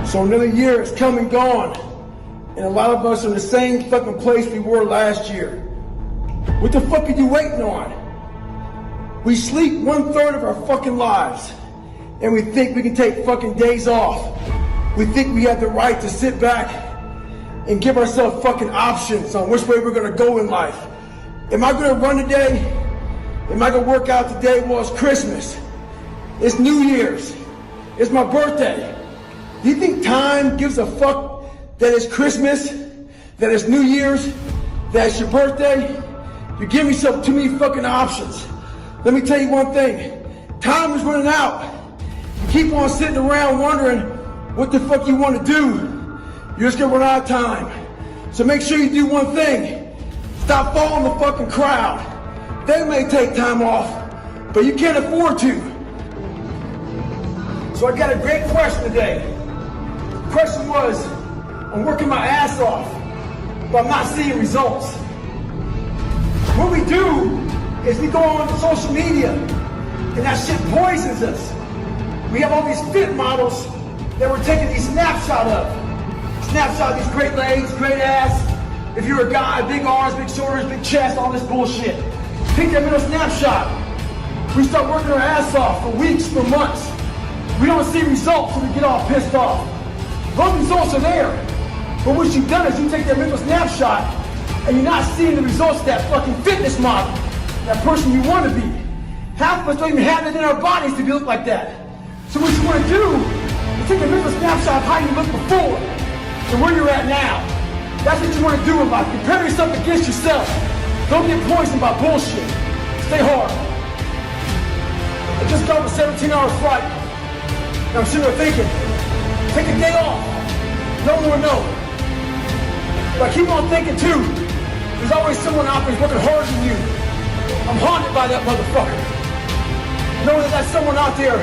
So another year has come and gone, and a lot of us are in the same fucking place we were last year. What the fuck are you waiting on? We sleep 1/3 of our fucking lives, and we think we can take fucking days off. We think we have the right to sit back and give ourselves fucking options on which way we're gonna go in life. Am I gonna run today? Am I gonna work out today? Well, it's Christmas. It's New Year's. It's my birthday. Do you think time gives a fuck that it's Christmas, that it's New Year's, that it's your birthday? You're giving yourself too many fucking options. Let me tell you one thing. Time is running out. You keep on sitting around wondering what the fuck you want to do. You're just gonna run out of time. So make sure you do one thing. Stop following the fucking crowd. They may take time off, but you can't afford to. So I got a great question today. The question was, I'm working my ass off, but I'm not seeing results. What we do is we go on social media, and that shit poisons us. We have all these fit models that we're taking these snapshots of. Snapshot these great legs, great ass. If you're a guy, big arms, big shoulders, big chest, all this bullshit. Take that middle snapshot. We start working our ass off for weeks, for months. We don't see results, so we get all pissed off. Those results are there. But what you've done is you take that middle snapshot and you're not seeing the results of that fucking fitness model, that person you want to be. Half of us don't even have it in our bodies to look like that. So what you want to do is take a mental snapshot of how you looked before to where you're at now. That's what you want to do in life. Compare yourself against yourself. Don't get poisoned by bullshit. Stay hard. I just got a 17-hour flight. And I'm sitting there thinking, take a day off. No more no. But I keep on thinking too, there's always someone out there working harder than you. I'm haunted by that motherfucker. Knowing that that's someone out there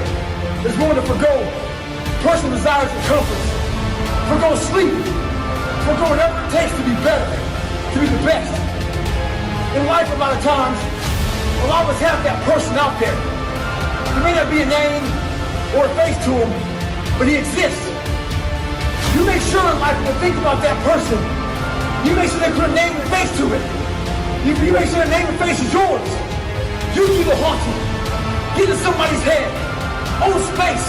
that's willing to forgo personal desires and comforts. Forgo sleep. Forgo whatever it takes to be better, to be the best. In life, a lot of times, a lot of us have that person out there. There may not be a name or a face to him, but he exists. You make sure in life when you think about that person, you make sure they put a name and face to it. You make sure the name and face is yours. You do the haunting. Get in somebody's head. Own space.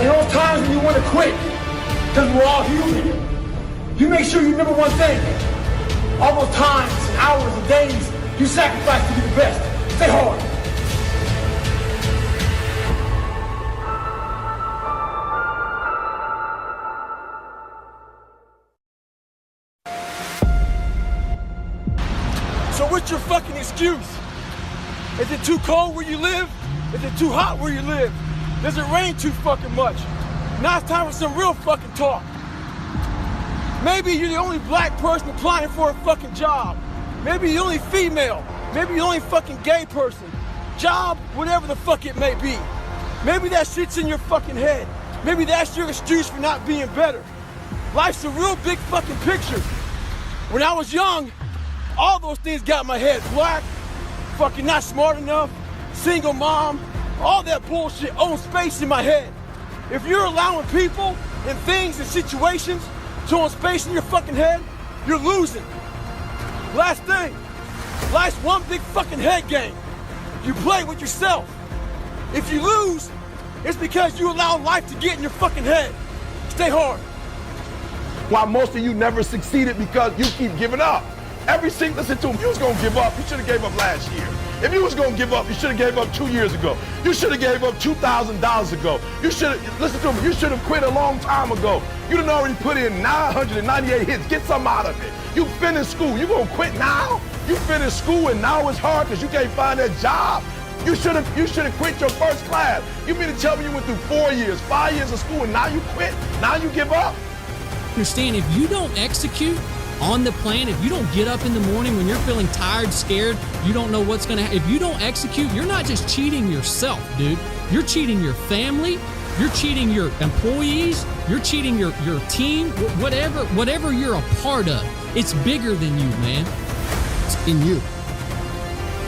And those times when you want to quit, because we're all human, you make sure you remember one thing. All those times, and hours, and days you sacrifice to be the best. Stay hard. So what's your fucking excuse? Is it too cold where you live? Is it too hot where you live? Does it rain too fucking much? Now it's time for some real fucking talk. Maybe you're the only black person applying for a fucking job. Maybe you're the only female. Maybe you're the only fucking gay person. Job, whatever the fuck it may be. Maybe that shit's in your fucking head. Maybe that's your excuse for not being better. Life's a real big fucking picture. When I was young, all those things got in my head. Black, fucking not smart enough, single mom, all that bullshit owns space in my head. If you're allowing people and things and situations to own space in your fucking head, you're losing. Last thing, life's one big fucking head game. You play with yourself. If you lose, it's because you allow life to get in your fucking head. Stay hard. Why most of you never succeeded because you keep giving up. Listen to him, if you was gonna give up, you should have gave up last year. If you was gonna give up, you should have gave up 2 years ago. You should have gave up $2,000 ago. You should have, listen to me, you should have quit a long time ago. You done already put in 998 hits. Get something out of it. You finished school. You gonna quit now? You finished school and now it's hard because you can't find that job. You should have quit your first class. You mean to tell me you went through 4 years, 5 years of school and now you quit? Now you give up? Understand, if you don't execute on the plan, if you don't get up in the morning when you're feeling tired, scared, you don't know what's gonna happen, if you don't execute, you're not just cheating yourself, dude. You're cheating your family, you're cheating your employees, you're cheating your team, whatever you're a part of. It's bigger than you, man. It's in you.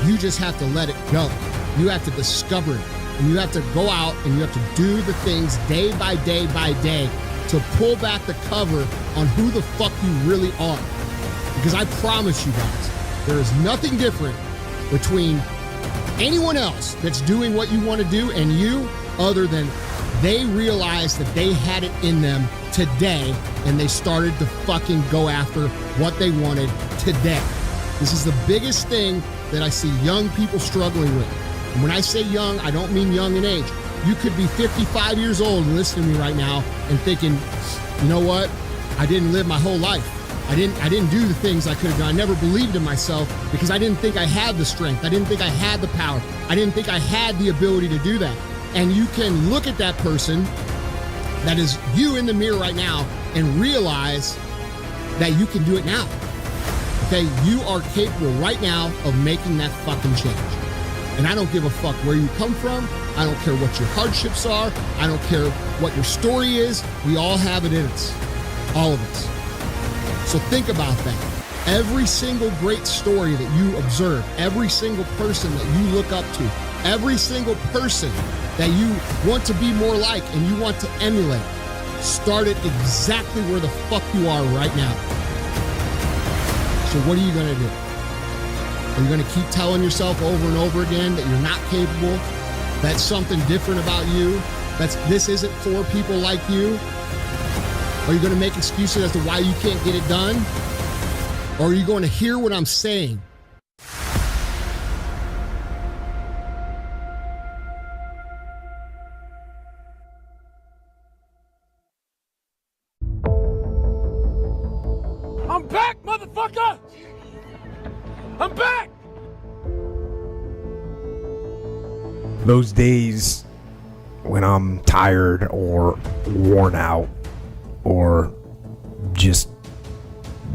You just have to let it go. You have to discover it. And you have to go out and you have to do the things day by day by day to pull back the cover on who the fuck you really are. Because I promise you guys, there is nothing different between anyone else that's doing what you want to do and you, other than they realized that they had it in them today and they started to fucking go after what they wanted today. This is the biggest thing that I see young people struggling with. And when I say young, I don't mean young in age. You could be 55 years old and listening to me right now and thinking, you know what? I didn't live my whole life. I didn't do the things I could have done. I never believed in myself because I didn't think I had the strength. I didn't think I had the power. I didn't think I had the ability to do that. And you can look at that person that is you in the mirror right now and realize that you can do it now. Okay, you are capable right now of making that fucking change. And I don't give a fuck where you come from. I don't care what your hardships are. I don't care what your story is. We all have it in us. All of us. So think about that. Every single great story that you observe, every single person that you look up to, every single person that you want to be more like and you want to emulate, start it exactly where the fuck you are right now. So what are you going to do? Are you going to keep telling yourself over and over again that you're not capable, that's something different about you, this isn't for people like you? Are you going to make excuses as to why you can't get it done? Or are you going to hear what I'm saying? I'm back, motherfucker! I'm back! Those days when I'm tired or worn out or just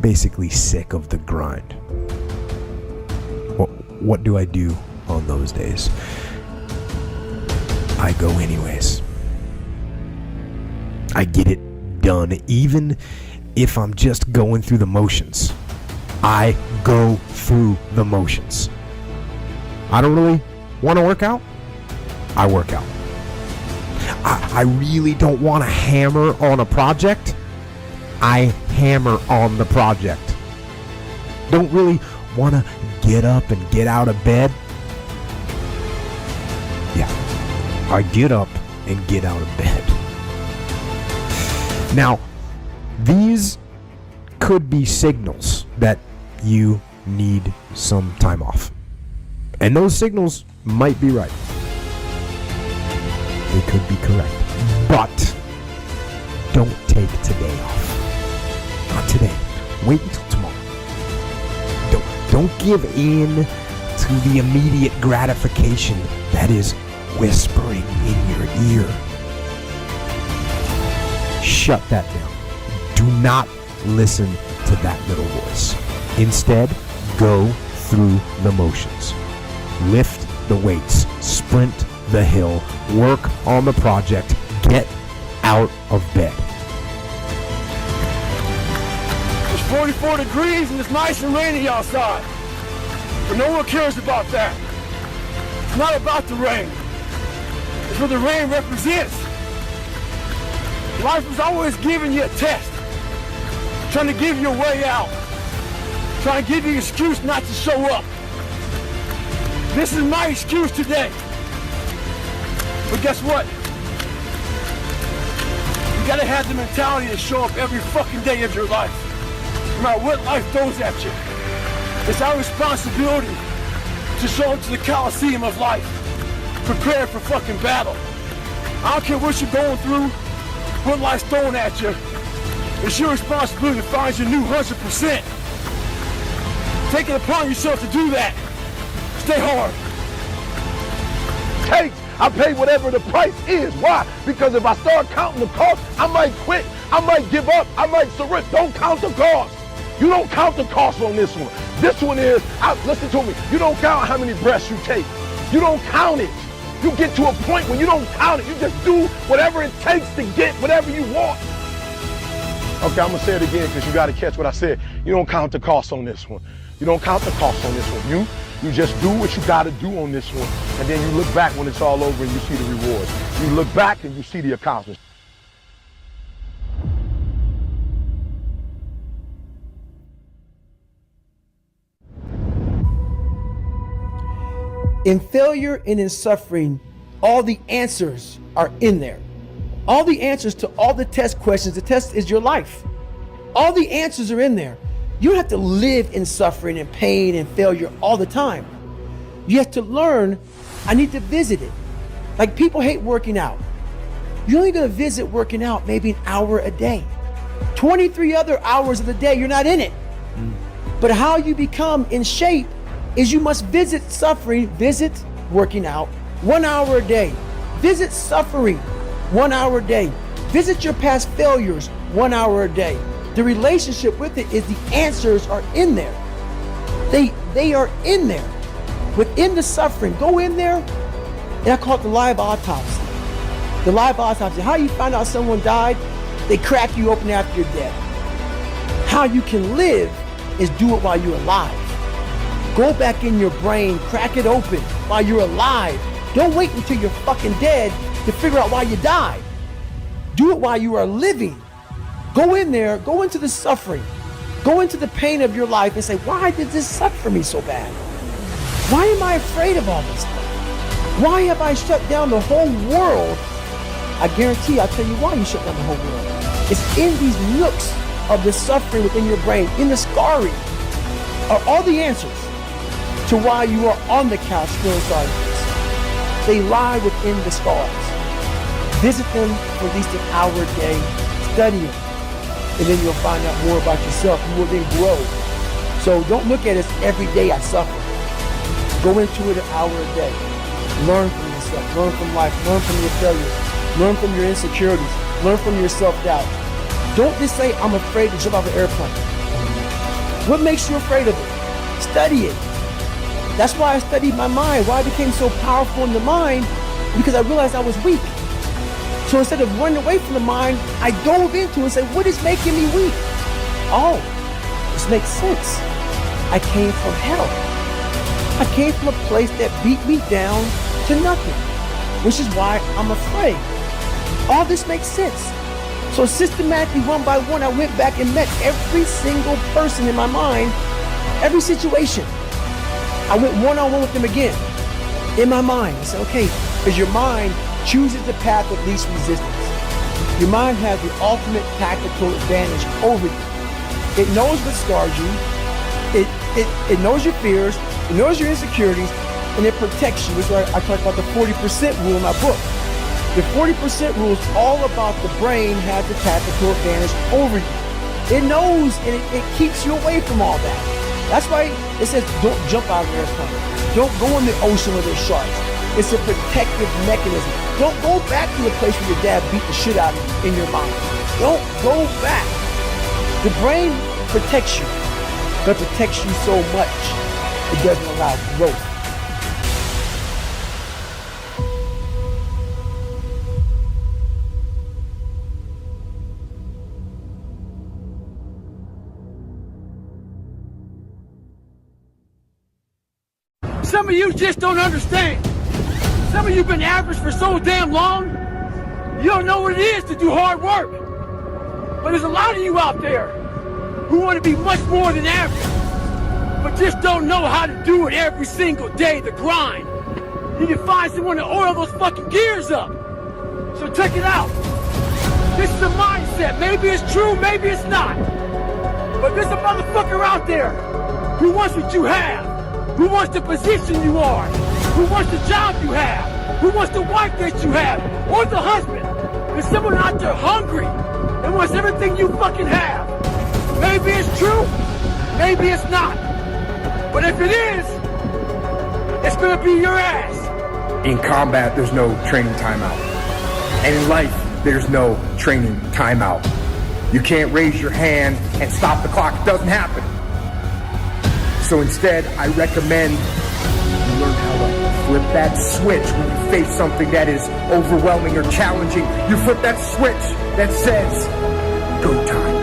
basically sick of the grind. What do I do on those days? I go anyways. I get it done, even if I'm just going through the motions. I go through the motions. I don't really want to work out. I work out. I really don't want to hammer on a project. I hammer on the project. Don't really want to get up and get out of bed. Yeah, I get up and get out of bed. Now, these could be signals that you need some time off. And those signals might be right. They could be correct. But don't take today off. Not today. Wait until tomorrow. Don't give in to the immediate gratification that is whispering in your ear. Shut that down. Do not listen to that little voice. Instead, go through the motions. Lift the weights. Sprint the hill. Work on the project. Get out of bed. It's 44 degrees and it's nice and rainy outside. But no one cares about that. It's not about the rain. It's what the rain represents. Life is always giving you a test. Trying to give you a way out. Trying to give you an excuse not to show up. This is my excuse today. But guess what? You gotta have the mentality to show up every fucking day of your life. No matter what life throws at you. It's our responsibility to show up to the Coliseum of life. Prepare for fucking battle. I don't care what you're going through, what life's throwing at you. It's your responsibility to find your new 100%. Take it upon yourself to do that. Stay hard. I pay whatever the price is. Why? Because if I start counting the cost, I might quit. I might give up. I might surrender. Don't count the cost. You don't count the cost on this one. This one is, listen to me, you don't count how many breaths you take. You don't count it. You get to a point when you don't count it. You just do whatever it takes to get whatever you want. Okay, I'm going to say it again because you got to catch what I said. You don't count the cost on this one. You don't count the cost on this one. You just do what you got to do on this one, and then you look back when it's all over and you see the rewards. You look back and you see the accomplishment. In failure and in suffering, all the answers are in there. All the answers to all the test questions. The test is your life. All the answers are in there. You don't have to live in suffering and pain and failure all the time. You have to learn, I need to visit it. Like people hate working out. You're only gonna visit working out maybe an hour a day. 23 other hours of the day, you're not in it. But how you become in shape is you must visit suffering, visit working out 1 hour a day. Visit suffering 1 hour a day. Visit your past failures 1 hour a day. The relationship with it is the answers are in there. They are in there. Within the suffering, go in there, and I call it the live autopsy. The live autopsy. How you find out someone died? They crack you open after you're dead. How you can live is do it while you're alive. Go back in your brain, crack it open while you're alive. Don't wait until you're fucking dead to figure out why you died. Do it while you are living. Go in there, go into the suffering, go into the pain of your life and say, why did this suck for me so bad? Why am I afraid of all this stuff? Why have I shut down the whole world? I guarantee I'll tell you why you shut down the whole world. It's in these nooks of the suffering within your brain, in the scarring, are all the answers to why you are on the couch feeling sorry for yourself. They lie within the scars. Visit them for at least an hour a day, study them, and then you'll find out more about yourself. You will then grow. So don't look at it as every day I suffer. Go into it an hour a day. Learn from yourself, learn from life, learn from your failures, learn from your insecurities, learn from your self-doubt. Don't just say, I'm afraid to jump off an airplane. What makes you afraid of it? Study it. That's why I studied my mind, why I became so powerful in the mind, because I realized I was weak. So instead of running away from the mind, I dove into it and said, what is making me weak? Oh, this makes sense. I came from hell. I came from a place that beat me down to nothing, which is why I'm afraid. All this makes sense. So systematically, one by one, I went back and met every single person in my mind, every situation. I went one-on-one with them again, in my mind. I said, okay, because your mind chooses the path of least resistance. Your mind has the ultimate tactical advantage over you. It knows what scars you. It knows your fears. It knows your insecurities, and it protects you. That's why I talk about the 40% rule in my book. The 40% rule is all about the brain has the tactical advantage over you. It knows, and it keeps you away from all that. That's why it says don't jump out of an airplane. Don't go in the ocean where there's sharks. It's a protective mechanism. Don't go back to the place where your dad beat the shit out of you in your mind. Don't go back. The brain protects you, but protects you so much it doesn't allow growth. Some of you just don't understand. Some of you have been average for so damn long, you don't know what it is to do hard work. But there's a lot of you out there who want to be much more than average, but just don't know how to do it every single day, the grind. You need to find someone to oil those fucking gears up. So check it out. This is a mindset. Maybe it's true, maybe it's not. But there's a motherfucker out there who wants what you have, who wants the position you are, who wants the job you have, who wants the wife that you have, or the husband. There's someone out there hungry and wants everything you fucking have. Maybe it's true, maybe it's not. But if it is, it's gonna be your ass. In combat, there's no training timeout. And in life, there's no training timeout. You can't raise your hand and stop the clock. It doesn't happen. So instead, I recommend you learn how to flip that switch when you face something that is overwhelming or challenging. You flip that switch that says, go time.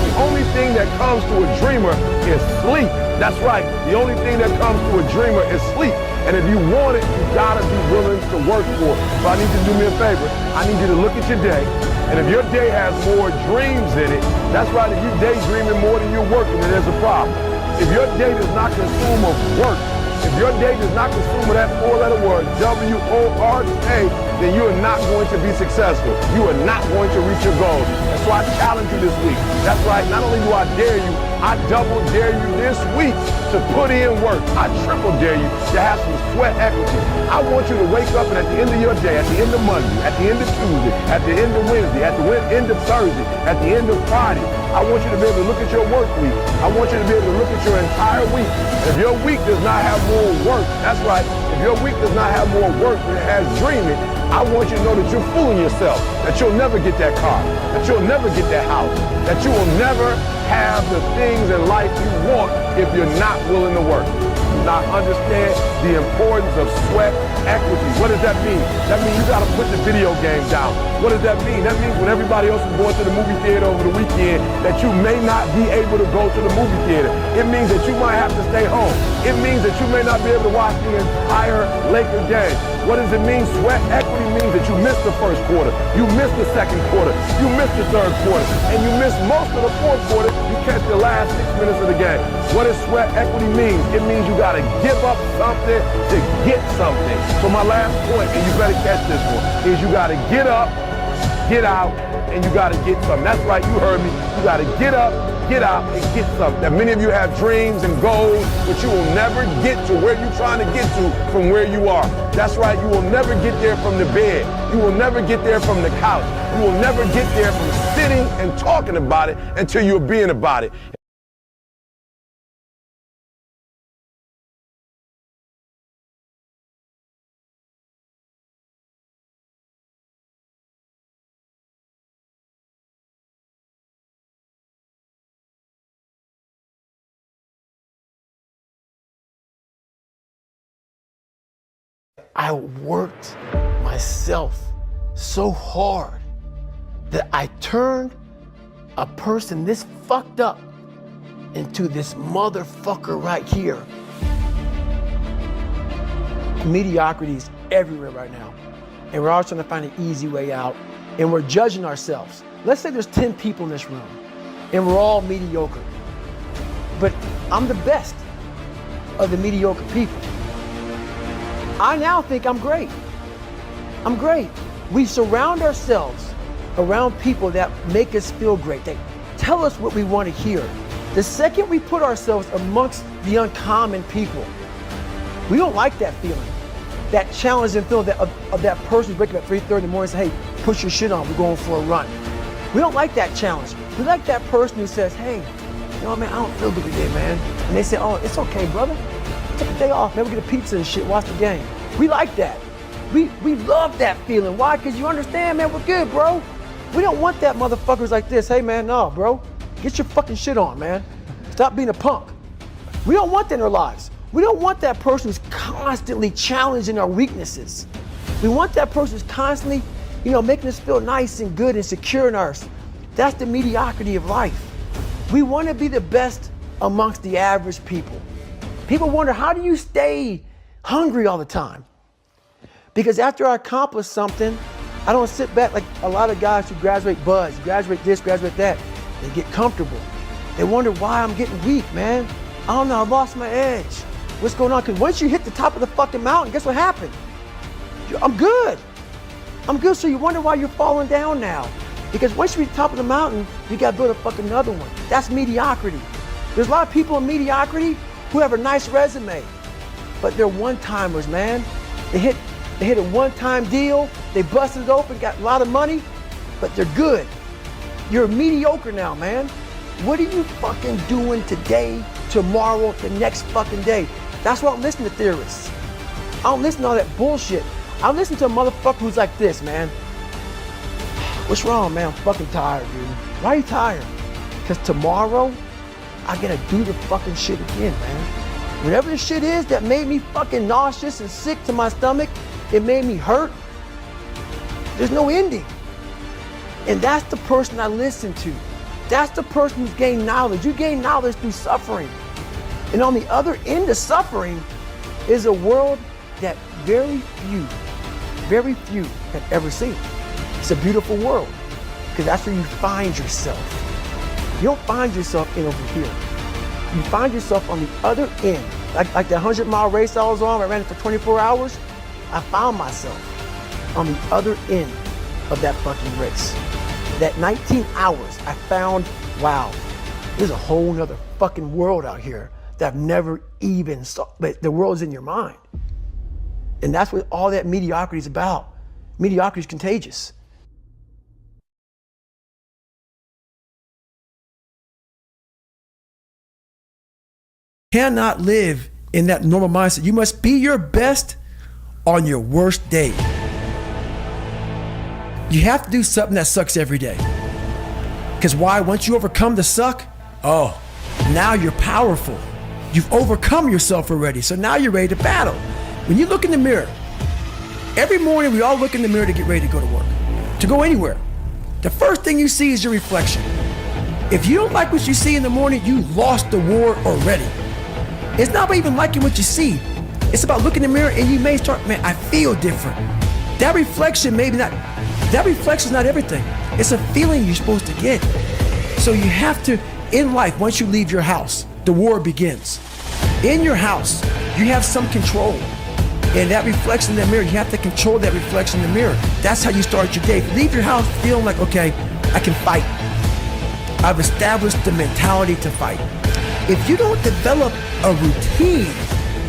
The only thing that comes to a dreamer is sleep. That's right. The only thing that comes to a dreamer is sleep. And if you want it, you gotta be willing to work for it. So I need you to do me a favor. I need you to look at your day. And if your day has more dreams in it, that's right. If you're daydreaming more than you're working, then there's a problem. If your day does not consume of work, If your day does not consume with that four-letter word, W-O-R-K, then you are not going to be successful. You are not going to reach your goals. And so I challenge you this week. That's right, not only do I dare you, I double dare you this week to put in work. I triple dare you to have some sweat equity. I want you to wake up and at the end of your day, at the end of Monday, at the end of Tuesday, at the end of Wednesday, at the end of Thursday, at the end of Friday, I want you to be able to look at your work week. I want you to be able to look at your entire week. If your week does not have more work, that's right, if your week does not have more work than it has dreaming, I want you to know that you're fooling yourself, that you'll never get that car, that you'll never get that house, that you will never have the things in life you want if you're not willing to work. Do not understand the importance of sweat equity. What does that mean? That means you gotta put the video game down. What does that mean? That means when everybody else is going to the movie theater over the weekend, that you may not be able to go to the movie theater. It means that you might have to stay home. It means that you may not be able to watch the entire Lakers game. What does it mean? Sweat equity means that you missed the first quarter, you missed the second quarter, you missed the third quarter, and you missed most of the fourth quarter. You catch the last 6 minutes of the game. What does sweat equity mean? It means you gotta give up something to get something. So my last point, and you better catch this one, is you gotta get up, get out, and you gotta get something. That's right, you heard me. You gotta get up, get out, and get something. Now, many of you have dreams and goals, but you will never get to where you're trying to get to from where you are. That's right, you will never get there from the bed. You will never get there from the couch. You will never get there from sitting and talking about it until you're being about it. I worked myself so hard that I turned a person this fucked up into this motherfucker right here. Mediocrity is everywhere right now. And we're all trying to find an easy way out. And we're judging ourselves. Let's say there's 10 people in this room and we're all mediocre. But I'm the best of the mediocre people. I now think I'm great. I'm great. We surround ourselves around people that make us feel great. They tell us what we want to hear. The second we put ourselves amongst the uncommon people, we don't like that feeling. That challenging feeling of that person who's waking up at 3:30 in the morning and says, hey, put your shit on, we're going for a run. We don't like that challenge. We like that person who says, hey, you know what, man, I don't feel good today, man. And they say, oh, it's okay, brother. Take a day off, man, we get a pizza and shit, watch the game. We like that. We love that feeling. Why? Because you understand, man, we're good, bro. We don't want that motherfuckers like this. Hey, man, no, bro. Get your fucking shit on, man. Stop being a punk. We don't want that in our lives. We don't want that person who's constantly challenging our weaknesses. We want that person who's constantly, making us feel nice and good and secure in ours. That's the mediocrity of life. We want to be the best amongst the average people. People wonder, how do you stay hungry all the time? Because after I accomplish something, I don't sit back like a lot of guys who graduate buds, graduate this, graduate that. They get comfortable. They wonder why I'm getting weak, man. I don't know, I lost my edge. What's going on? Because once you hit the top of the fucking mountain, guess what happened? I'm good. I'm good, so you wonder why you're falling down now. Because once you reach the top of the mountain, you gotta build a fucking another one. That's mediocrity. There's a lot of people in mediocrity who have a nice resume, but they're one-timers, man. They hit a one-time deal, they busted it open, got a lot of money, but they're good. You're mediocre now, man. What are you fucking doing today, tomorrow, the next fucking day? That's why I don't listen to theorists. I don't listen to all that bullshit. I listen to a motherfucker who's like this, man. What's wrong, man? I'm fucking tired, dude. Why are you tired? Because tomorrow, I gotta do the fucking shit again, man. Whatever the shit is that made me fucking nauseous and sick to my stomach, it made me hurt, there's no ending. And that's the person I listen to. That's the person who's gained knowledge. You gain knowledge through suffering. And on the other end of suffering is a world that very few have ever seen. It's a beautiful world, because that's where you find yourself. You don't find yourself in over here. You find yourself on the other end like the 100-mile race I was on, I ran it for 24 hours, I found myself on the other end of that fucking race. That 19 hours, I found, wow, there's a whole nother fucking world out here that I've never even saw, but the world is in your mind. And that's what all that mediocrity is about. Mediocrity is contagious. Cannot live in that normal mindset. You must be your best on your worst day. You have to do something that sucks every day. Because why? Once you overcome the suck, oh, now you're powerful. You've overcome yourself already, so now you're ready to battle. When you look in the mirror, every morning we all look in the mirror to get ready to go to work, to go anywhere. The first thing you see is your reflection. If you don't like what you see in the morning, you lost the war already. It's not about even liking what you see. It's about looking in the mirror and you may start, man, I feel different. That reflection is not everything. It's a feeling you're supposed to get. So you have to, in life, once you leave your house, the war begins. In your house, you have some control. And that reflection in the mirror, you have to control that reflection in the mirror. That's how you start your day. If you leave your house feeling like, okay, I can fight. I've established the mentality to fight. If you don't develop a routine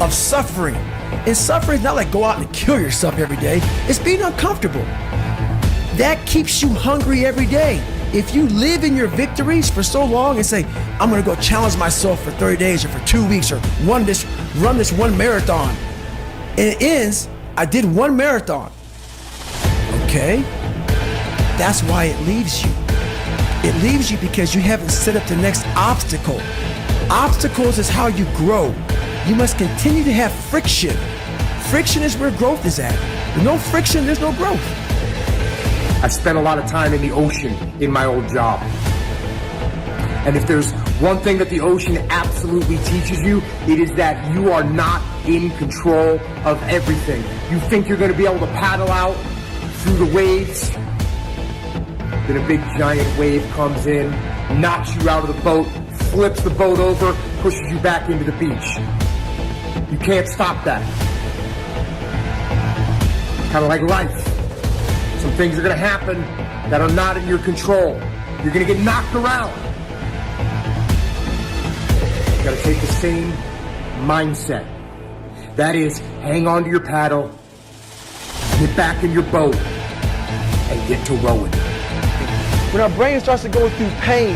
of suffering, and suffering is not like go out and kill yourself every day, it's being uncomfortable. That keeps you hungry every day. If you live in your victories for so long and say, I'm gonna go challenge myself for 30 days or for 2 weeks or run this one marathon, and it ends, I did one marathon. Okay, that's why it leaves you. It leaves you because you haven't set up the next obstacle. Obstacles is how you grow. You must continue to have friction. Friction is where growth is at. With no friction, there's no growth. I spent a lot of time in the ocean in my old job. And if there's one thing that the ocean absolutely teaches you, it is that you are not in control of everything. You think you're going to be able to paddle out through the waves, then a big giant wave comes in, knocks you out of the boat, flips the boat over, pushes you back into the beach. You can't stop that. Kind of like life. Some things are going to happen that are not in your control. You're going to get knocked around. You got to take the same mindset. That is, hang on to your paddle, get back in your boat, and get to rowing. When our brain starts to go through pain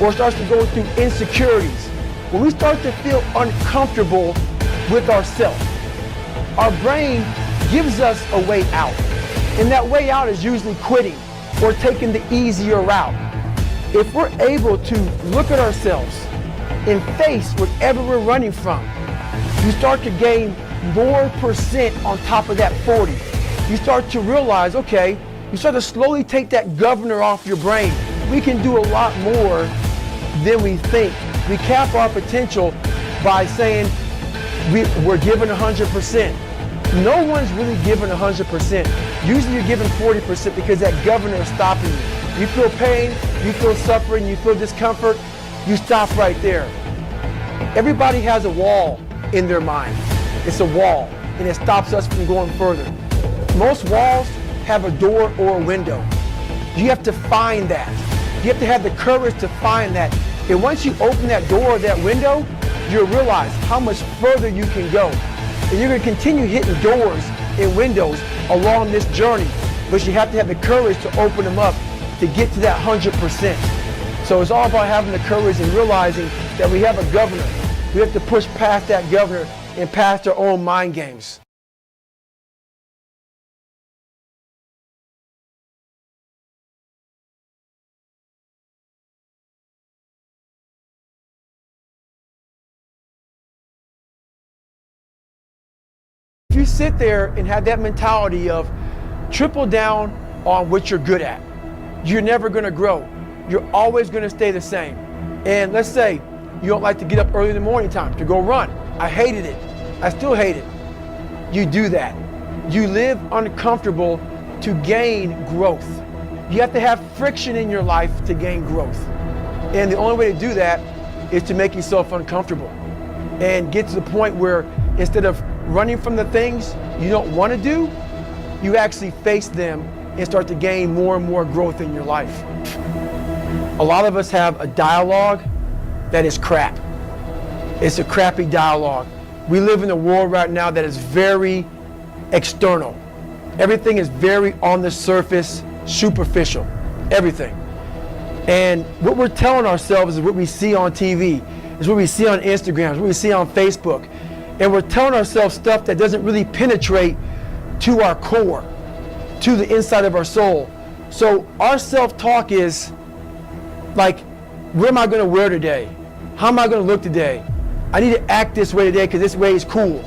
or starts to go through insecurities, when we start to feel uncomfortable with ourselves, our brain gives us a way out. And that way out is usually quitting or taking the easier route. If we're able to look at ourselves and face whatever we're running from, you start to gain more percent on top of that 40. You start to realize, okay, you start to slowly take that governor off your brain. We can do a lot more than we think. We cap our potential by saying we're giving 100%. No one's really giving 100%. Usually you're giving 40% because that governor is stopping you. You feel pain, you feel suffering, you feel discomfort, you stop right there. Everybody has a wall in their mind. It's a wall, and it stops us from going further. Most walls have a door or a window. You have to find that. You have to have the courage to find that. And once you open that door or that window, you'll realize how much further you can go. And you're going to continue hitting doors and windows along this journey, but you have to have the courage to open them up to get to that 100%. So it's all about having the courage and realizing that we have a governor. We have to push past that governor and past our own mind games. If you sit there and have that mentality of triple down on what you're good at, you're never going to grow. You're always going to stay the same. And let's say you don't like to get up early in the morning time to go run. I hated it. I still hate it. You do that. You live uncomfortable to gain growth. You have to have friction in your life to gain growth. And the only way to do that is to make yourself uncomfortable. and get to the point where instead of running from the things you don't want to do, you actually face them and start to gain more and more growth in your life. A lot of us have a dialogue that is crap. It's a crappy dialogue. We live in a world right now that is very external. Everything is very on the surface, superficial, everything. And what we're telling ourselves is what we see on TV, is what we see on Instagram, is what we see on Facebook. And we're telling ourselves stuff that doesn't really penetrate to our core, to the inside of our soul. So our self-talk is like, what am I gonna wear today? How am I gonna look today? I need to act this way today because this way is cool.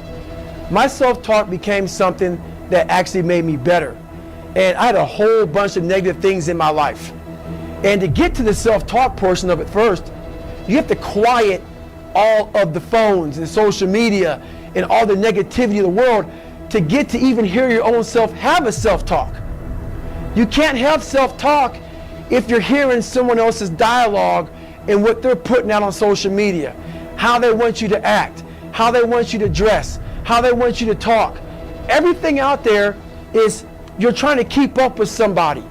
My self-talk became something that actually made me better. And I had a whole bunch of negative things in my life. And to get to the self-talk portion of it first, you have to quiet all of the phones and social media and all the negativity of the world to get to even hear your own self have a self-talk. You can't have self-talk if you're hearing someone else's dialogue and what they're putting out on social media, how they want you to act, how they want you to dress, how they want you to talk. Everything out there is you're trying to keep up with somebody.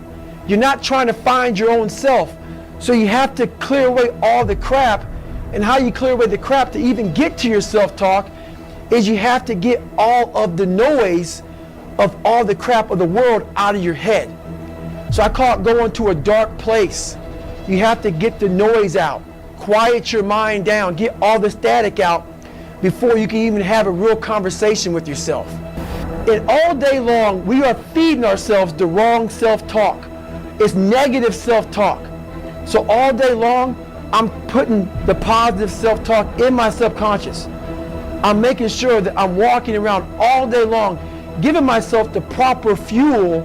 You're not trying to find your own self. So you have to clear away all the crap. And how you clear away the crap to even get to your self-talk is you have to get all of the noise of all the crap of the world out of your head. So I call it going to a dark place. You have to get the noise out, quiet your mind down, get all the static out before you can even have a real conversation with yourself. And all day long, we are feeding ourselves the wrong self-talk. It's negative self-talk. So all day long, I'm putting the positive self-talk in my subconscious. I'm making sure that I'm walking around all day long, giving myself the proper fuel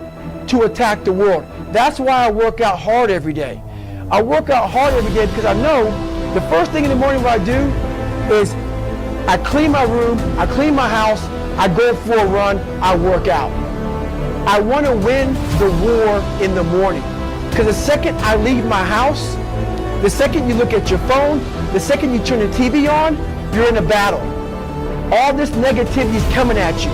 to attack the world. That's why I work out hard every day. I work out hard every day because I know the first thing in the morning what I do is I clean my room, I clean my house, I go for a run, I work out. I want to win the war in the morning because the second I leave my house, the second you look at your phone, the second you turn the TV on, you're in a battle. All this negativity is coming at you.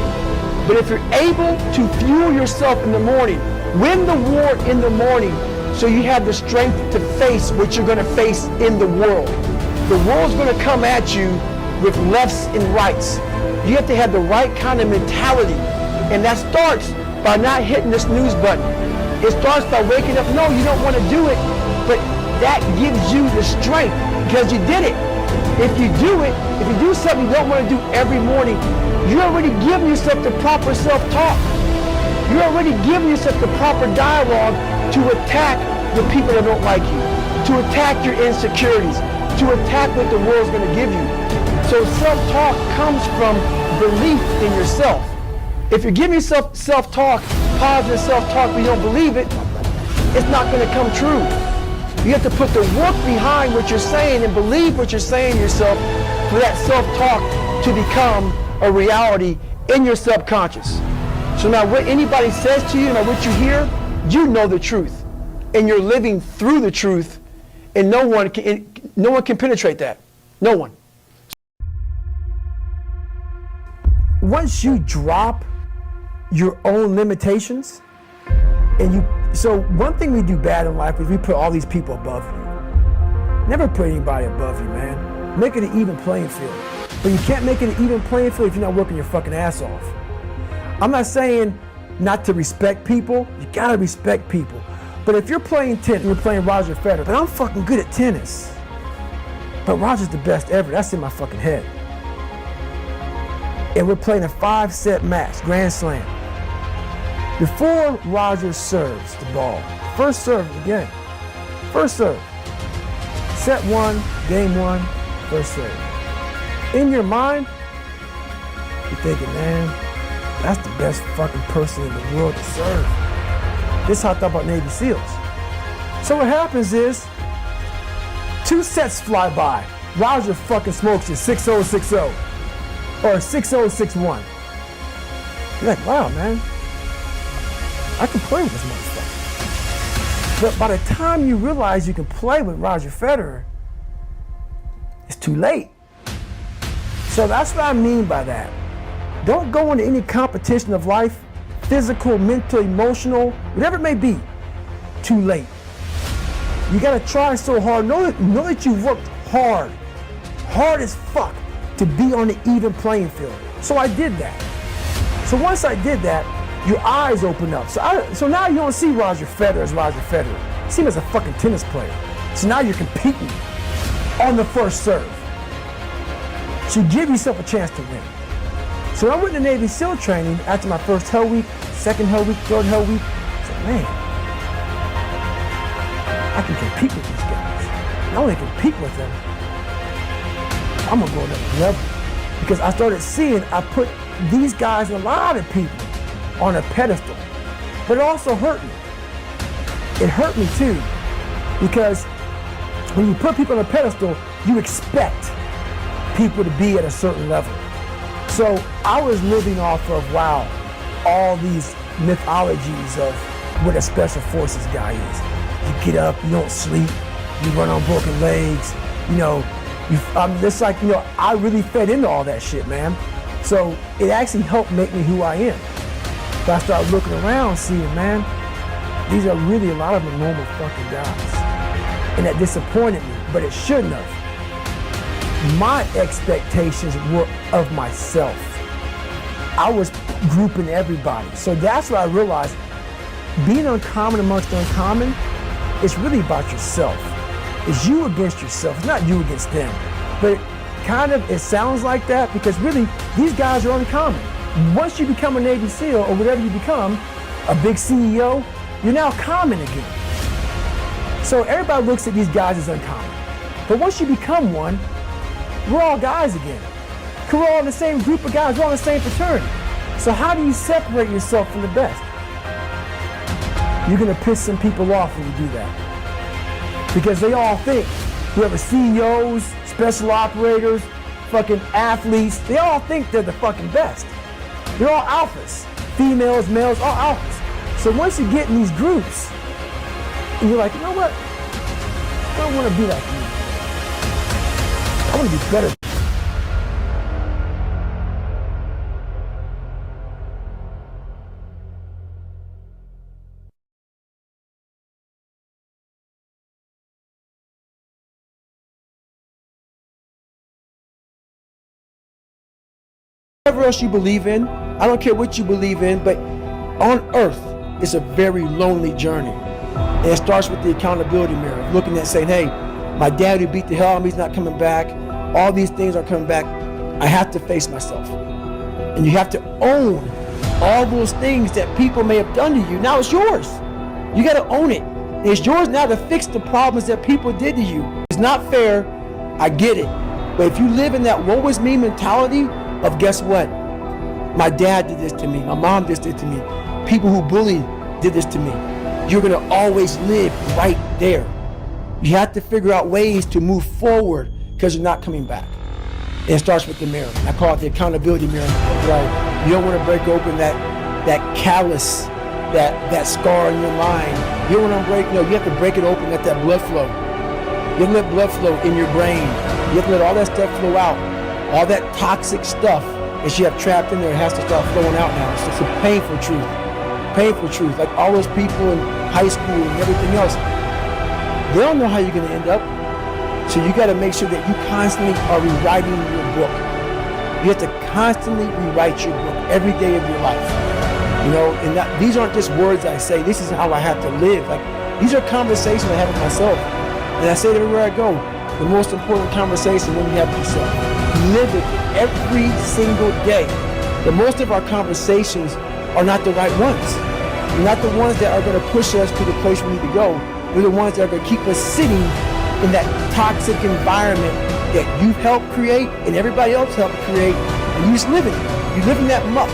But if you're able to fuel yourself in the morning, win the war in the morning so you have the strength to face what you're going to face in the world. The world's going to come at you with lefts and rights. You have to have the right kind of mentality. And that starts by not hitting the snooze button. It starts by waking up. No, you don't want to do it, but that gives you the strength because you did it. If you do it, if you do something you don't want to do every morning, you're already giving yourself the proper self-talk. You're already giving yourself the proper dialogue to attack the people that don't like you, to attack your insecurities, to attack what the world's going to give you. So self-talk comes from belief in yourself. If you're giving yourself self-talk, positive self-talk, but you don't believe it, it's not going to come true. You have to put the work behind what you're saying and believe what you're saying yourself for that self-talk to become a reality in your subconscious. So now what anybody says to you, no matter what you hear, you know the truth. And you're living through the truth, and no one can penetrate that. No one. Once you drop your own limitations, so one thing we do bad in life is we put all these people above you. Never put anybody above you, man. Make it an even playing field. But you can't make it an even playing field if you're not working your fucking ass off. I'm not saying not to respect people. You gotta respect people. But if you're playing tennis and you're playing Roger Federer, but I'm fucking good at tennis. But Roger's the best ever. That's in my fucking head. And we're playing a 5-set match, Grand Slam. Before Roger serves the ball, first serve of the game, first serve, set one, game one, first serve. In your mind, you're thinking, man, that's the best fucking person in the world to serve. This is how I thought about Navy SEALs. So what happens is, 2 sets fly by. Roger fucking smokes you 6-0, 6-0, or 6-0, 6-1. You're like, wow, man. I can play with this motherfucker. But by the time you realize you can play with Roger Federer, it's too late. So that's what I mean by that. Don't go into any competition of life, physical, mental, emotional, whatever it may be, too late. You gotta try so hard. Know that you've worked hard as fuck, to be on the even playing field. So I did that. So once I did that, your eyes open up. So now you don't see Roger Federer as Roger Federer. You see him as a fucking tennis player. So now you're competing on the first serve. So you give yourself a chance to win. So I went to Navy SEAL training after my first Hell Week, second Hell Week, third Hell Week. I said, man, I can compete with these guys. Not only compete with them, I'm gonna go another level. Because I started seeing, I put these guys, a lot of people, on a pedestal. But it also hurt me. It hurt me too. Because when you put people on a pedestal, you expect people to be at a certain level. So I was living off of, wow, all these mythologies of what a special forces guy is. You get up, you don't sleep, you run on broken legs, you know, it's like, you know, I really fed into all that shit, man. So it actually helped make me who I am. But I started looking around, seeing, man, these are really, a lot of them normal fucking guys. And that disappointed me, but it shouldn't have. My expectations were of myself. I was grouping everybody. So that's what I realized. Being uncommon amongst the uncommon, it's really about yourself. It's you against yourself. It's not you against them. But it sounds like that because really, these guys are uncommon. Once you become a Navy SEAL or whatever you become, a big CEO, you're now common again. So everybody looks at these guys as uncommon. But once you become one, we're all guys again. Because we're all in the same group of guys, we're all in the same fraternity. So how do you separate yourself from the best? You're gonna piss some people off when you do that. Because they all think, whoever CEOs, special operators, fucking athletes, they all think they're the fucking best. They're all alphas. Females, males, all alphas. So once you get in these groups, and you're like, you know what? I don't wanna be like you. I want to be better. Whatever else you believe in, I don't care what you believe in, but on earth, it's a very lonely journey. And it starts with the accountability mirror, looking at saying, hey, my dad who beat the hell out of me is not coming back. All these things are coming back. I have to face myself. And you have to own all those things that people may have done to you. Now it's yours. You got to own it. And it's yours now to fix the problems that people did to you. It's not fair. I get it. But if you live in that woe is me mentality of guess what? My dad did this to me. My mom did this to me. People who bullied did this to me. You're going to always live right there. You have to figure out ways to move forward because you're not coming back. And it starts with the mirror. I call it the accountability mirror. Right? You don't want to break open that callus, that scar in your mind. You don't want to break, no, you have to break it open, let that blood flow. You have to let blood flow in your brain. You have to let all that stuff flow out. All that toxic stuff that you have trapped in there has to start flowing out now. It's a painful truth. Painful truth. Like all those people in high school and everything else, they don't know how you're going to end up. So you got to make sure that you constantly are rewriting your book. You have to constantly rewrite your book every day of your life. You know, and these aren't just words I say. This is how I have to live. Like these are conversations I have with myself, and I say it everywhere I go. The most important conversation when you have with yourself. Live it every single day. But most of our conversations are not the right ones. They're not the ones that are going to push us to the place we need to go. They're the ones that are going to keep us sitting in that toxic environment that you helped create and everybody else helped create, and you just live in it. You live in that muck,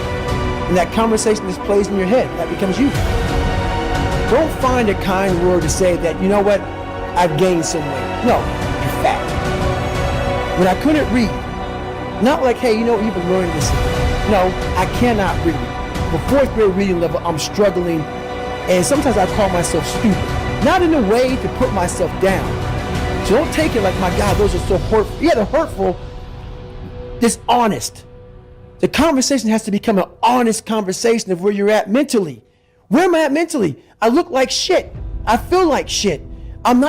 and that conversation just plays in your head. That becomes you. Don't find a kind word to say that, you know what, I've gained some weight. No, you're fat. When I couldn't read, not like, hey, you know, you've been learning this. No, I cannot read. The fourth grade reading level, I'm struggling, and sometimes I call myself stupid. Not in a way to put myself down. So don't take it like, my God, those are so hurtful. Yeah, they're hurtful, It's honest. The conversation has to become an honest conversation of where you're at mentally. Where am I at mentally? I look like shit. I feel like shit. I'm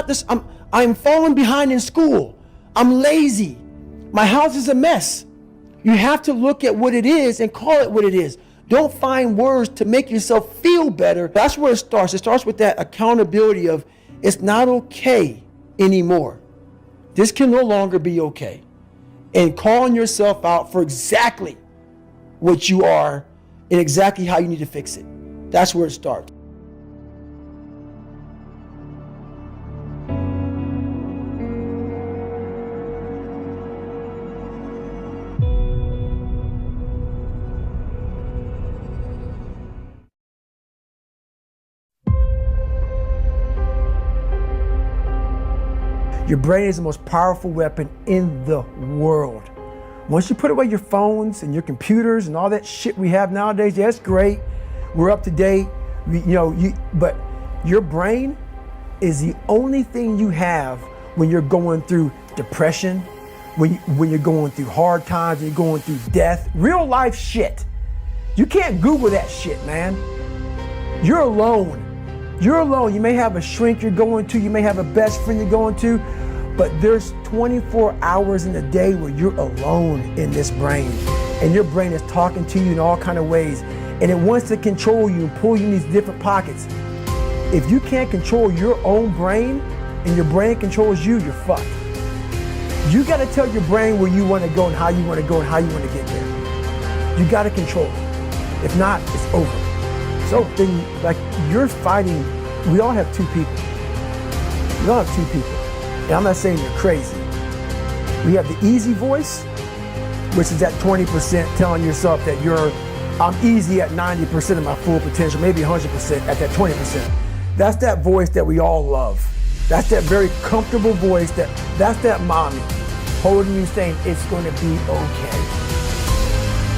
falling behind in school. I'm lazy. My house is a mess. You have to look at what it is and call it what it is. Don't find words to make yourself feel better. That's where it starts. It starts with that accountability of it's not okay anymore. This can no longer be okay. And calling yourself out for exactly what you are and exactly how you need to fix it. That's where it starts. Your brain is the most powerful weapon in the world. Once you put away your phones and your computers and all that shit we have nowadays, yeah, it's great. We're up to date. But your brain is the only thing you have when you're going through depression, when you're going through hard times, when you're going through death, real life shit. You can't Google that shit, man. You're alone. You're alone. You may have a shrink you're going to, you may have a best friend you're going to, but there's 24 hours in a day where you're alone in this brain, and your brain is talking to you in all kind of ways, and it wants to control you and pull you in these different pockets. If you can't control your own brain and your brain controls you, you're fucked. You got to tell your brain where you want to go and how you want to go and how you want to get there. You got to control it. If not, it's over. So then, like, you're fighting. We all have two people. We all have two people. And I'm not saying you're crazy. We have the easy voice, which is that 20% telling yourself that I'm easy at 90% of my full potential, maybe 100% at that 20%. That's that voice that we all love. That's that very comfortable voice that's that mommy holding you saying it's going to be okay.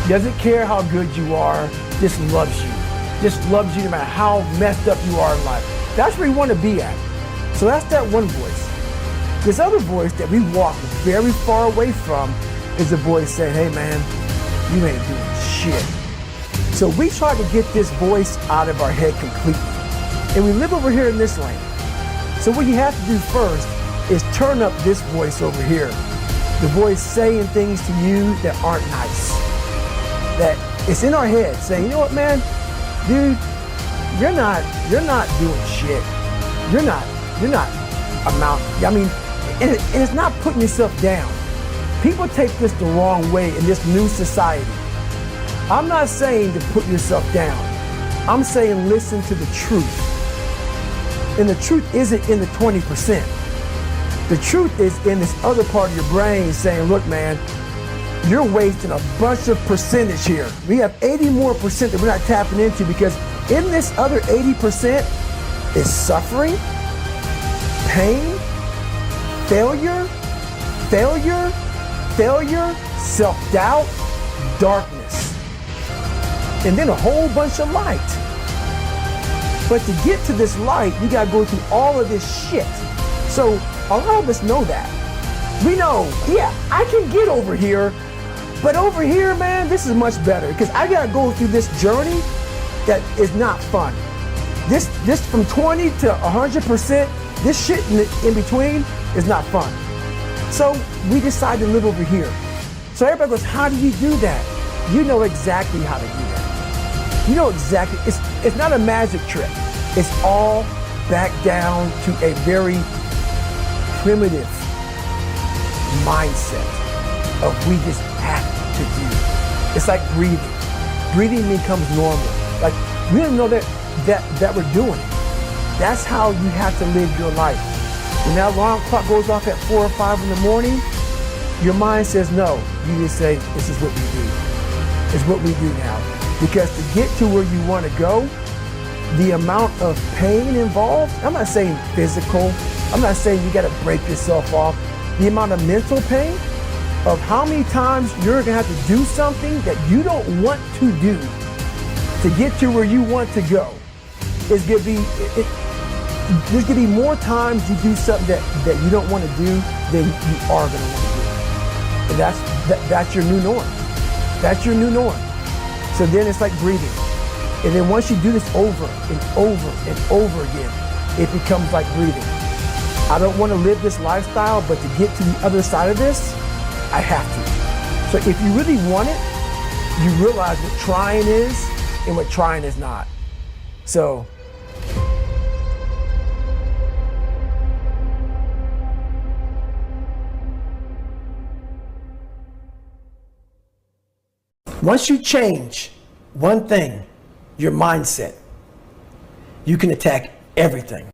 Doesn't care how good you are, just loves you. Just loves you no matter how messed up you are in life. That's where you want to be at. So that's that one voice. This other voice that we walk very far away from is a voice saying, hey man, you ain't doing shit. So we try to get this voice out of our head completely. And we live over here in this lane. So what you have to do first is turn up this voice over here. The voice saying things to you that aren't nice. That it's in our head saying, you know what, man? Dude, you're not doing shit. You're not and it's not putting yourself down. People take this the wrong way in this new society. I'm not saying to put yourself down. I'm saying listen to the truth. And the truth isn't in the 20%. The truth is in this other part of your brain saying, look, man, you're wasting a bunch of percentage here. We have 80 more percent that we're not tapping into, because in this other 80% is suffering, pain, failure, self-doubt, darkness, and then a whole bunch of light. But to get to this light, you gotta go through all of this shit. So a lot of us know that. We know, yeah, I can get over here, but over here, man, this is much better, because I gotta go through this journey that is not fun. This from 20 to 100%, this shit in between is not fun. So we decide to live over here. So everybody goes, how do you do that? You know exactly how to do that. You know exactly, it's not a magic trick. It's all back down to a very primitive mindset of we just have to do. It's like breathing. Breathing becomes normal. Like, we don't know that we're doing it. That's how you have to live your life. When that alarm clock goes off at 4 or 5 in the morning, your mind says no. You just say, this is what we do. It's what we do now. Because to get to where you want to go, the amount of pain involved, I'm not saying physical, I'm not saying you got to break yourself off. The amount of mental pain of how many times you're going to have to do something that you don't want to do to get to where you want to go is going to be, there's going to be more times you do something that you don't want to do than you are going to want to do. And that's your new norm. That's your new norm. So then it's like breathing. And then once you do this over and over and over again, it becomes like breathing. I don't want to live this lifestyle, but to get to the other side of this, I have to. So if you really want it, you realize what trying is and what trying is not. So once you change one thing, your mindset, you can attack everything.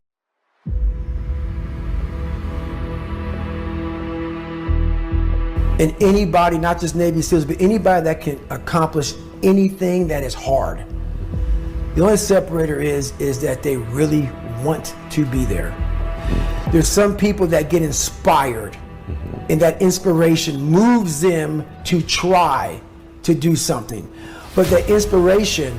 And anybody, not just Navy SEALs, but anybody that can accomplish anything that is hard, the only separator is that they really want to be there. There's some people that get inspired, and that inspiration moves them to try to do something. But the inspiration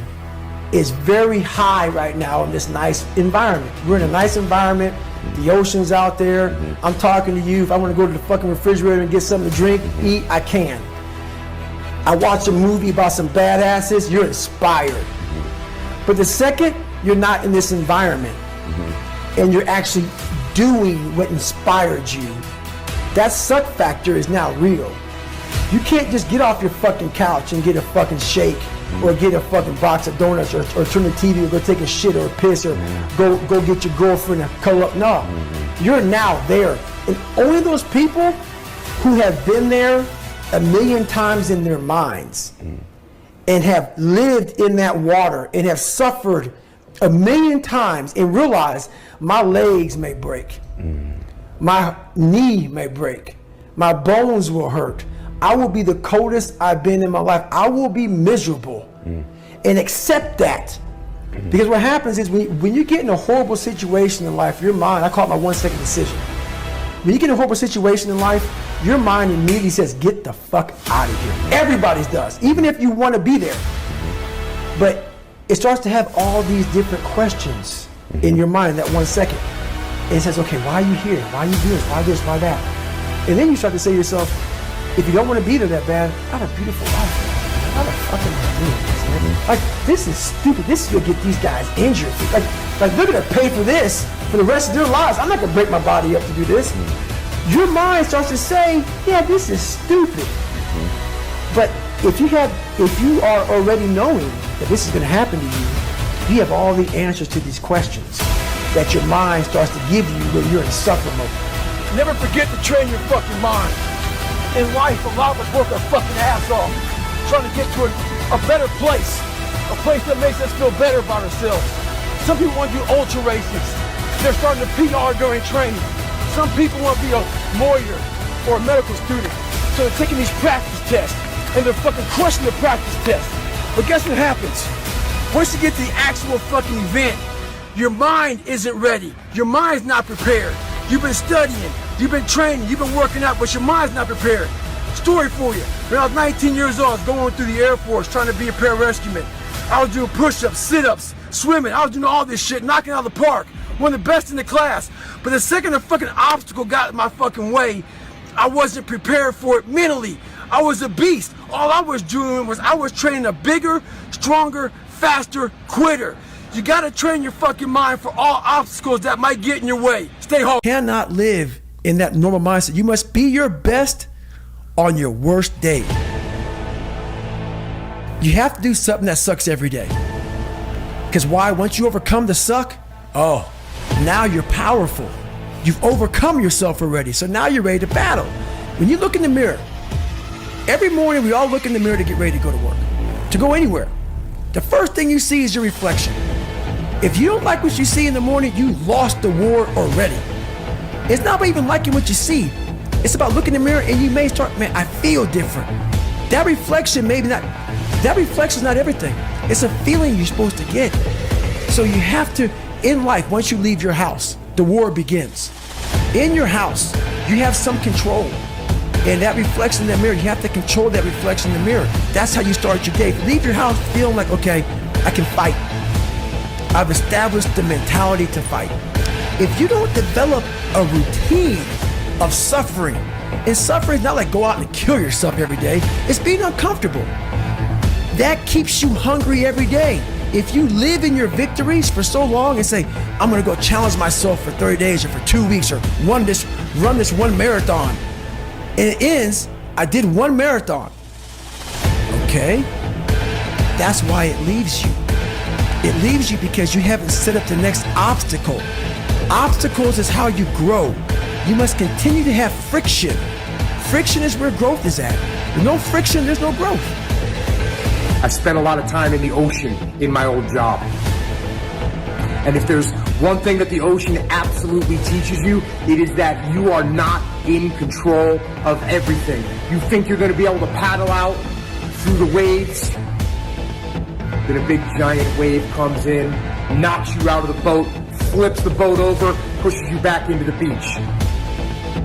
is very high right now in this nice environment. We're in a nice environment. The ocean's out there. I'm talking to you. If I want to go to the fucking refrigerator and get something to drink, eat, I can. I watch a movie about some badasses, you're inspired. But the second you're not in this environment and you're actually doing what inspired you, that suck factor is now real. You can't just get off your fucking couch and get a fucking shake or get a fucking box of donuts or turn the TV or go take a shit or a piss or go get your girlfriend a cuddle up. No, you're now there. And only those people who have been there a million times in their minds and have lived in that water and have suffered a million times and realize my legs may break, my knee may break, my bones will hurt. I will be the coldest I've been in my life. I will be miserable and accept that. Because what happens is when you get in a horrible situation in life, your mind, I call it my 1 second decision. When you get in a horrible situation in life, your mind immediately says, get the fuck out of here. Everybody's does, even if you want to be there. But it starts to have all these different questions in your mind in that 1 second. And it says, okay, why are you here? Why are you doing this? Why this? Why that? And then you start to say to yourself, if you don't want to be there that bad, I have a beautiful life. How the fuck am I doing this, man? Like, this is stupid. This is gonna get these guys injured. Like they're gonna pay for this for the rest of their lives. I'm not gonna break my body up to do this. Your mind starts to say, yeah, this is stupid. But if you are already knowing that this is gonna happen to you, you have all the answers to these questions that your mind starts to give you when you're in suffer mode. Never forget to train your fucking mind. In life, a lot of us work our fucking ass off, trying to get to a better place, a place that makes us feel better about ourselves. Some people want to do ultra races. They're starting to PR during training. Some people want to be a lawyer or a medical student, so they're taking these practice tests, and they're fucking crushing the practice test. But guess what happens? Once you get to the actual fucking event, your mind isn't ready. Your mind's not prepared. You've been studying, you've been training, you've been working out, but your mind's not prepared. Story for you. When I was 19 years old, I was going through the Air Force trying to be a pararescueman. I was doing push-ups, sit-ups, swimming. I was doing all this shit, knocking out of the park. One of the best in the class. But the second a fucking obstacle got in my fucking way, I wasn't prepared for it mentally. I was a beast. All I was doing was I was training a bigger, stronger, faster quitter. You gotta train your fucking mind for all obstacles that might get in your way. Stay home. You cannot live in that normal mindset. You must be your best on your worst day. You have to do something that sucks every day. Because why? Once you overcome the suck, oh, now you're powerful. You've overcome yourself already. So now you're ready to battle. When you look in the mirror, every morning we all look in the mirror to get ready to go to work, to go anywhere. The first thing you see is your reflection. If you don't like what you see in the morning, you lost the war already. It's not about even liking what you see. It's about looking in the mirror and you may start, man, I feel different. That reflection is not everything. It's a feeling you're supposed to get. So you have to, in life, once you leave your house, the war begins. In your house, you have some control. And that reflection in the mirror, you have to control that reflection in the mirror. That's how you start your day. Leave your house feeling like, okay, I can fight. I've established the mentality to fight. If you don't develop a routine of suffering. And suffering is not like go out and kill yourself every day. It's being uncomfortable. That keeps you hungry every day. If you live in your victories for so long and say, I'm gonna go challenge myself for 30 days or for 2 weeks or run this one marathon. And it ends, I did one marathon. Okay, that's why it leaves you. It leaves you because you haven't set up the next obstacle. Obstacles is how you grow. You must continue to have friction. Friction is where growth is at. With no friction, there's no growth. I spent a lot of time in the ocean in my old job. And if there's one thing that the ocean absolutely teaches you, it is that you are not in control of everything. You think you're going to be able to paddle out through the waves, then a big giant wave comes in, knocks you out of the boat, flips the boat over, pushes you back into the beach.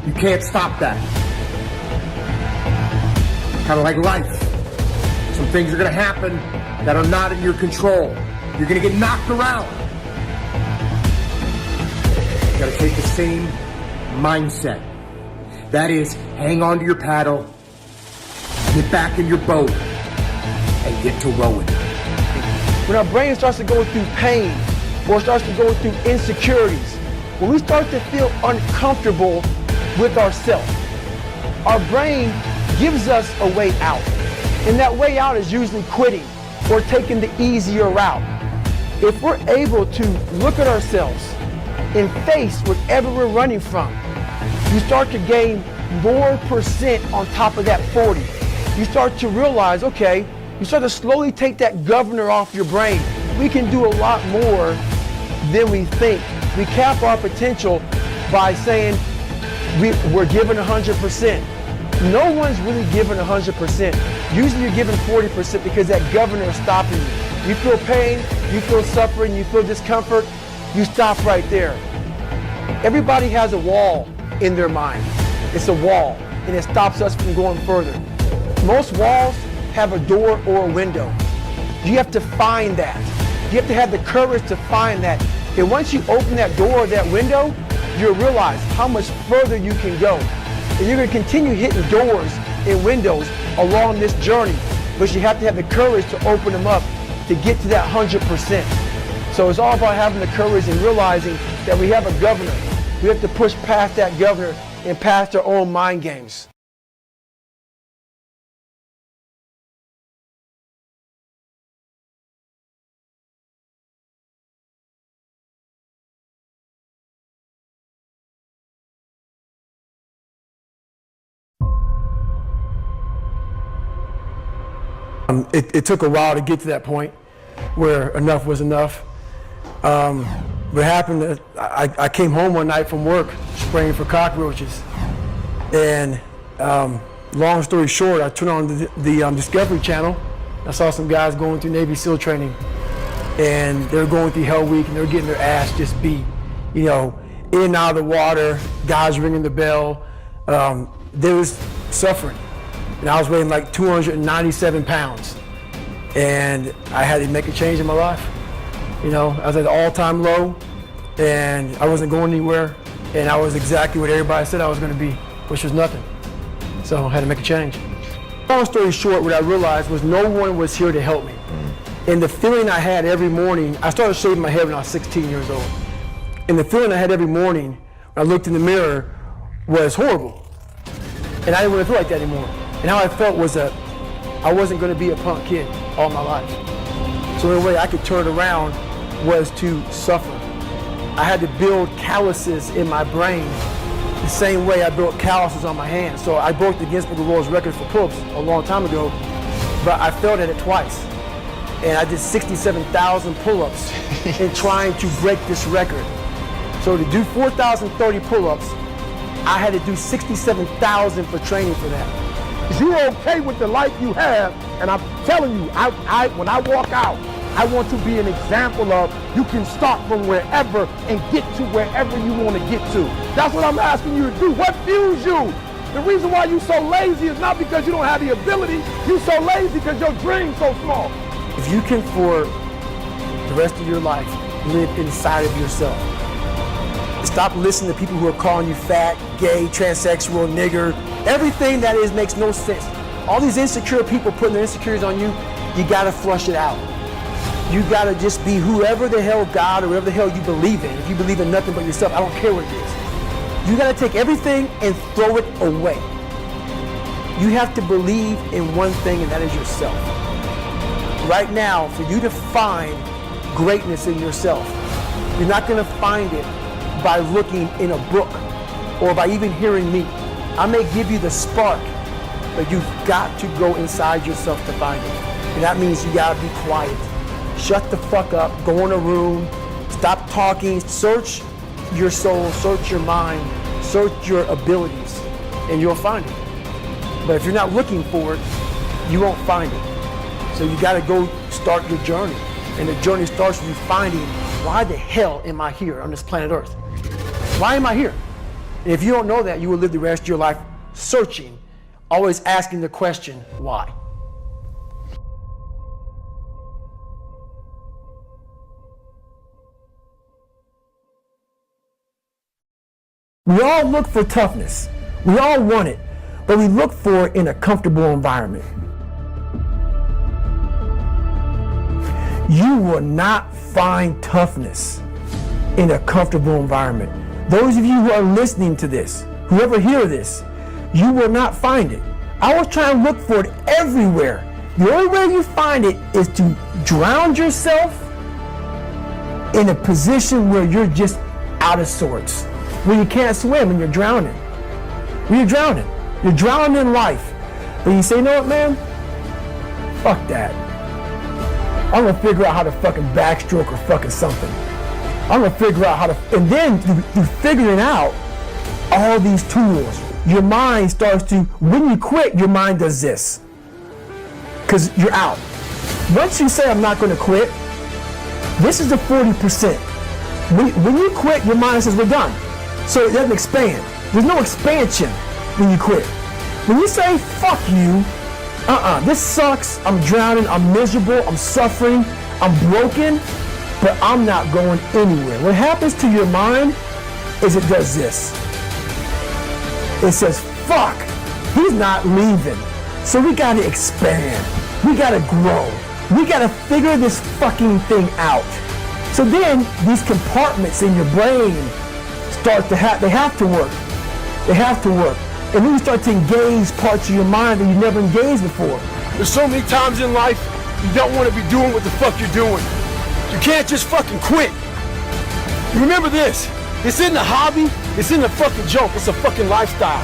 You can't stop that. Kind of like life. Some things are going to happen that are not in your control. You're going to get knocked around. You got to take the same mindset. That is, hang on to your paddle, get back in your boat, and get to rowing. When our brain starts to go through pain or starts to go through insecurities, when we start to feel uncomfortable with ourselves, our brain gives us a way out. And that way out is usually quitting or taking the easier route. If we're able to look at ourselves and face whatever we're running from, you start to gain more percent on top of that 40. You start to realize, okay, you start to slowly take that governor off your brain. We can do a lot more than we think. We cap our potential by saying we're giving 100%. No one's really giving 100%. Usually you're giving 40% because that governor is stopping you. You feel pain, you feel suffering, you feel discomfort, you stop right there. Everybody has a wall in their mind. It's a wall, and it stops us from going further. Most walls have a door or a window. You have to find that. You have to have the courage to find that. And once you open that door or that window, you'll realize how much further you can go. And you're going to continue hitting doors and windows along this journey, but you have to have the courage to open them up to get to that 100%. So it's all about having the courage and realizing that we have a governor. We have to push past that governor and past our own mind games. It took a while to get to that point where enough was enough. What happened, I came home one night from work spraying for cockroaches. And long story short, I turned on the Discovery Channel. I saw some guys going through Navy SEAL training. And they were going through Hell Week and they were getting their ass just beat. You know, in and out of the water, guys ringing the bell. There was suffering. And I was weighing like 297 pounds. And I had to make a change in my life. You know, I was at an all-time low and I wasn't going anywhere. And I was exactly what everybody said I was going to be, which was nothing. So I had to make a change. Long story short, what I realized was no one was here to help me. And the feeling I had every morning, I started shaving my head when I was 16 years old. And the feeling I had every morning when I looked in the mirror was horrible. And I didn't want to feel like that anymore. And how I felt was that I wasn't going to be a punk kid all my life. So the only way I could turn it around was to suffer. I had to build calluses in my brain the same way I built calluses on my hands. So I broke the Guinness Book of World Records for pull-ups a long time ago, but I failed at it twice. And I did 67,000 pull-ups in trying to break this record. So to do 4,030 pull-ups, I had to do 67,000 for training for that. You're okay with the life you have, and I'm telling you, when I walk out, I want to be an example of you can start from wherever and get to wherever you want to get to. That's what I'm asking you to do. What fuels you? The reason why you're so lazy is not because you don't have the ability. You're so lazy because your dream's so small. If you can, for the rest of your life, live inside of yourself, Stop listening to people who are calling you fat, gay, transsexual, nigger. Everything that is makes no sense. All these insecure people putting their insecurities on you, you gotta flush it out. You gotta just be whoever the hell God or whoever the hell you believe in. If you believe in nothing but yourself, I don't care what it is. You gotta take everything and throw it away. You have to believe in one thing, and that is yourself. Right now, for you to find greatness in yourself, you're not gonna find it by looking in a book or by even hearing me. I may give you the spark, but you've got to go inside yourself to find it. And that means you gotta be quiet. Shut the fuck up, go in a room, stop talking, search your soul, search your mind, search your abilities, and you'll find it. But if you're not looking for it, you won't find it. So you gotta go start your journey. And the journey starts with you finding, why the hell am I here on this planet Earth? Why am I here? And if you don't know that, you will live the rest of your life searching, always asking the question, why? We all look for toughness. We all want it, but we look for it in a comfortable environment. You will not find toughness in a comfortable environment. Those of you who are listening to this, whoever hear this, you will not find it. I was trying to look for it everywhere. The only way you find it is to drown yourself in a position where you're just out of sorts, where you can't swim and you're drowning. When you're drowning. You're drowning in life. But you say, you know what, man? Fuck that. I'm gonna figure out how to fucking backstroke or fucking something. I'm gonna figure out how to, and then through figuring out all these tools, your mind starts to, when you quit, your mind does this. Because you're out. Once you say, I'm not gonna quit, this is the 40%. When you quit, your mind says, we're done. So it doesn't expand. There's no expansion when you quit. When you say, fuck you, this sucks, I'm drowning, I'm miserable, I'm suffering, I'm broken, but I'm not going anywhere. What happens to your mind is it does this. It says, fuck, he's not leaving. So we gotta expand. We gotta grow. We gotta figure this fucking thing out. So then these compartments in your brain start to they have to work. They have to work. And then you start to engage parts of your mind that you never engaged before. There's so many times in life you don't want to be doing what the fuck you're doing. You can't just fucking quit. Remember this, it's in the hobby, it's in the fucking joke, it's a fucking lifestyle.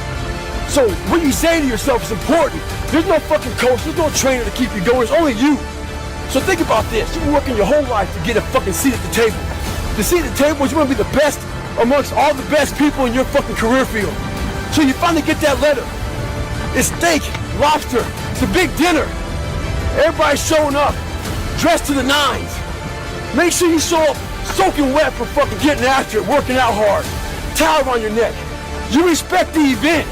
So what you say to yourself is important. There's no fucking coach, there's no trainer to keep you going, it's only you. So think about this, you've been working your whole life to get a fucking seat at the table. The seat at the table is you want to be the best amongst all the best people in your fucking career field. So you finally get that letter. It's steak, lobster, it's a big dinner. Everybody's showing up, dressed to the nines. Make sure you show up soaking wet for fucking getting after it, working out hard. Towel around your neck. You respect the event.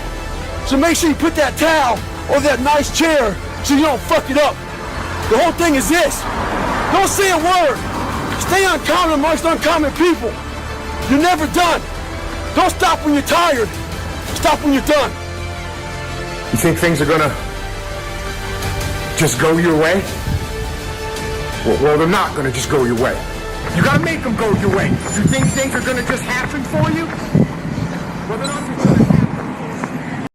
So make sure you put that towel or that nice chair so you don't fuck it up. The whole thing is this. Don't say a word. Stay uncommon amongst uncommon people. You're never done. Don't stop when you're tired. Stop when you're done. You think things are gonna just go your way? Well, they're not gonna just go your way. You gotta make them go your way. You think things are gonna just happen for you?